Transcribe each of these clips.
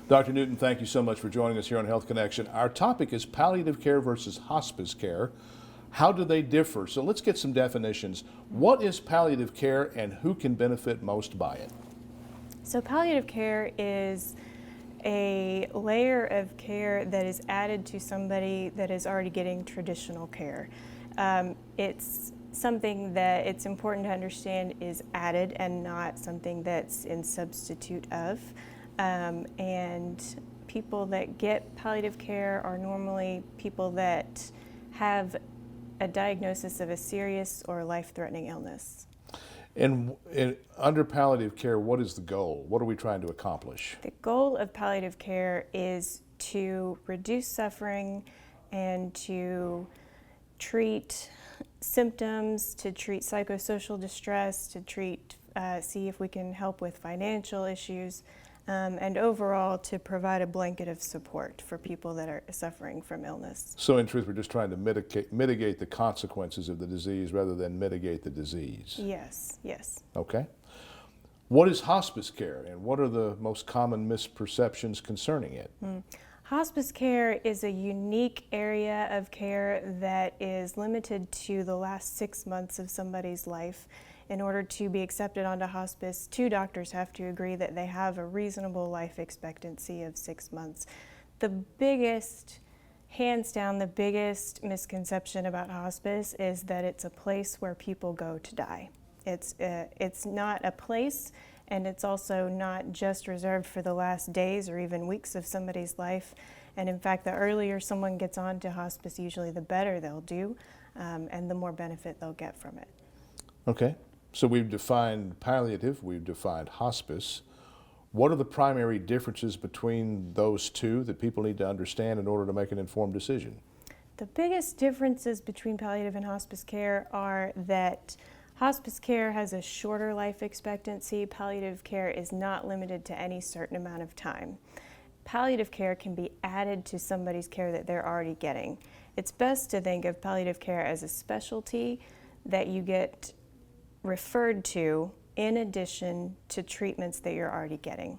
Dr. Newton, thank you so much for joining us here on Health Connection. Our topic is palliative care versus hospice care. How do they differ? So let's get some definitions. What is palliative care and who can benefit most by it? So palliative care is a layer of care that is added to somebody that is already getting traditional care. It's something that it's important to understand is added and not something that's in substitute of. And people that get palliative care are normally people that have a diagnosis of a serious or life-threatening illness. And under palliative care, what is the goal? What are we trying to accomplish? The goal of palliative care is to reduce suffering and to treat symptoms, to treat psychosocial distress, to see if we can help with financial issues, and overall to provide a blanket of support for people that are suffering from illness. So in truth, we're just trying to mitigate the consequences of the disease rather than mitigate the disease. Yes, yes. Okay. What is hospice care and what are the most common misperceptions concerning it? Hospice care is a unique area of care that is limited to the last 6 months of somebody's life. In order to be accepted onto hospice, 2 doctors have to agree that they have a reasonable life expectancy of 6 months. The biggest, hands down, the biggest misconception about hospice is that it's a place where people go to die. It's not a place, and it's also not just reserved for the last days or even weeks of somebody's life. And in fact, the earlier someone gets onto hospice, usually the better they'll do, and the more benefit they'll get from it. Okay. So we've defined palliative, we've defined hospice. What are the primary differences between those two that people need to understand in order to make an informed decision? The biggest differences between palliative and hospice care are that hospice care has a shorter life expectancy. Palliative care is not limited to any certain amount of time. Palliative care can be added to somebody's care that they're already getting. It's best to think of palliative care as a specialty that you get referred to in addition to treatments that you're already getting.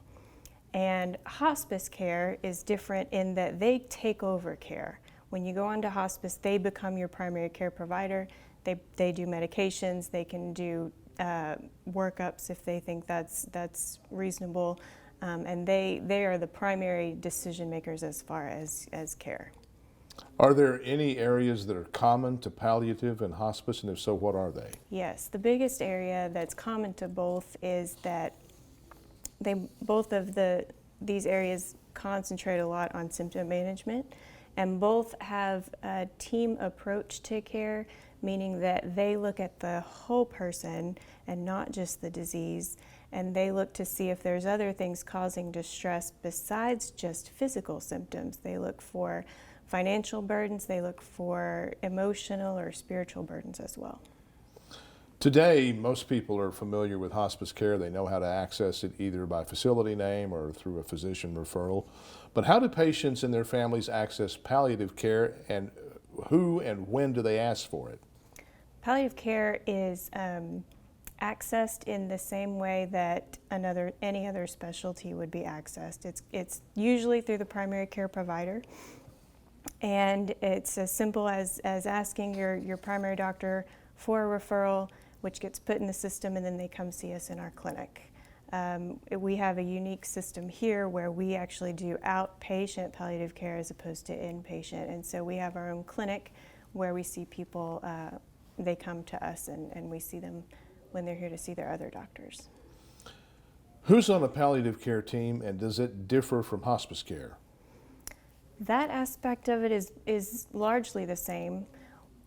And hospice care is different in that they take over care. When you go onto hospice, they become your primary care provider. They do medications, they can do workups if they think that's reasonable, and they are the primary decision makers as far as care. Are there any areas that are common to palliative and hospice, and if so, what are they? Yes, the biggest area that's common to both is that these areas concentrate a lot on symptom management, and both have a team approach to care, meaning that they look at the whole person and not just the disease, and they look to see if there's other things causing distress besides just physical symptoms. They look for financial burdens, they look for emotional or spiritual burdens as well. Today, most people are familiar with hospice care. They know how to access it either by facility name or through a physician referral. But how do patients and their families access palliative care, and who and when do they ask for it? Palliative care is accessed in the same way that any other specialty would be accessed. It's usually through the primary care provider. And it's as simple as asking your primary doctor for a referral, which gets put in the system, and then they come see us in our clinic. We have a unique system here where we actually do outpatient palliative care as opposed to inpatient. And so we have our own clinic where we see people, they come to us and we see them when they're here to see their other doctors. Who's on a palliative care team, and does it differ from hospice care? That aspect of it is largely the same.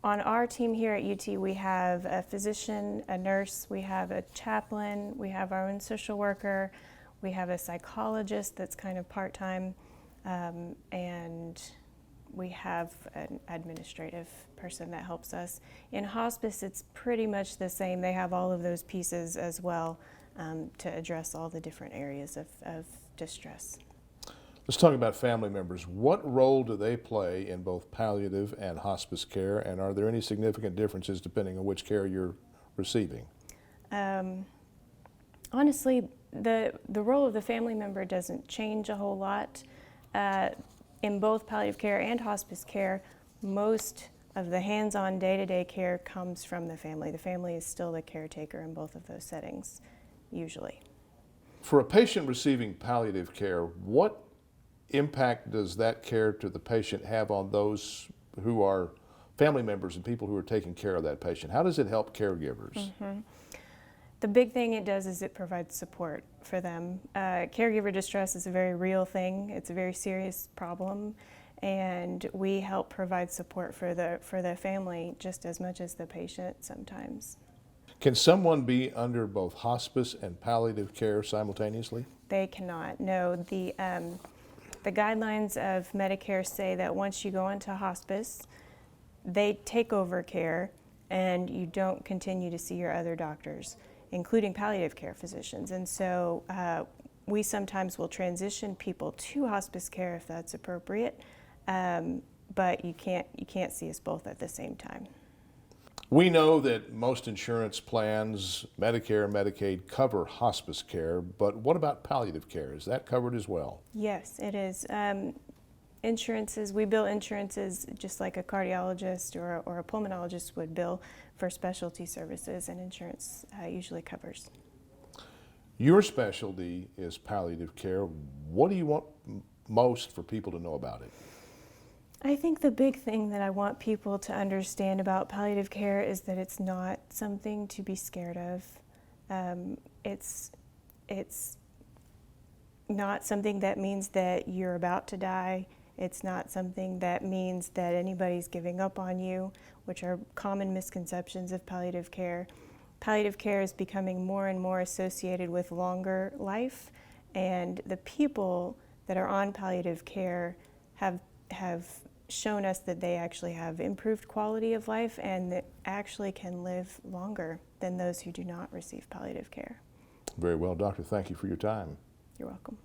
On our team here at UT, we have a physician, a nurse, we have a chaplain, we have our own social worker, we have a psychologist that's kind of part-time, and we have an administrative person that helps us. In hospice, it's pretty much the same. They have all of those pieces as well to address all the different areas of distress. Let's talk about family members. What role do they play in both palliative and hospice care, and are there any significant differences depending on which care you're receiving? Honestly, the role of the family member doesn't change a whole lot. In both palliative care and hospice care, most of the hands-on day-to-day care comes from the family. The family is still the caretaker in both of those settings, usually. For a patient receiving palliative care, what impact does that care to the patient have on those who are family members and people who are taking care of that patient? How does it help caregivers? The big thing it does is it provides support for them. Caregiver distress is a very real thing. It's a very serious problem, and we help provide support for the family just as much as the patient sometimes. Can someone be under both hospice and palliative care simultaneously? They cannot. No, the guidelines of Medicare say that once you go into hospice, they take over care and you don't continue to see your other doctors, including palliative care physicians. And so we sometimes will transition people to hospice care if that's appropriate, but you can't see us both at the same time. We know that most insurance plans, Medicare and Medicaid, cover hospice care, but what about palliative care? Is that covered as well? Yes, it is. Insurances, we bill insurances just like a cardiologist or a pulmonologist would bill for specialty services, and insurance usually covers. Your specialty is palliative care. What do you want most for people to know about it? I think the big thing that I want people to understand about palliative care is that it's not something to be scared of. It's not something that means that you're about to die. It's not something that means that anybody's giving up on you, which are common misconceptions of palliative care. Palliative care is becoming more and more associated with longer life, and the people that are on palliative care have shown us that they actually have improved quality of life and that actually can live longer than those who do not receive palliative care. Very well, Doctor. Thank you for your time. You're welcome.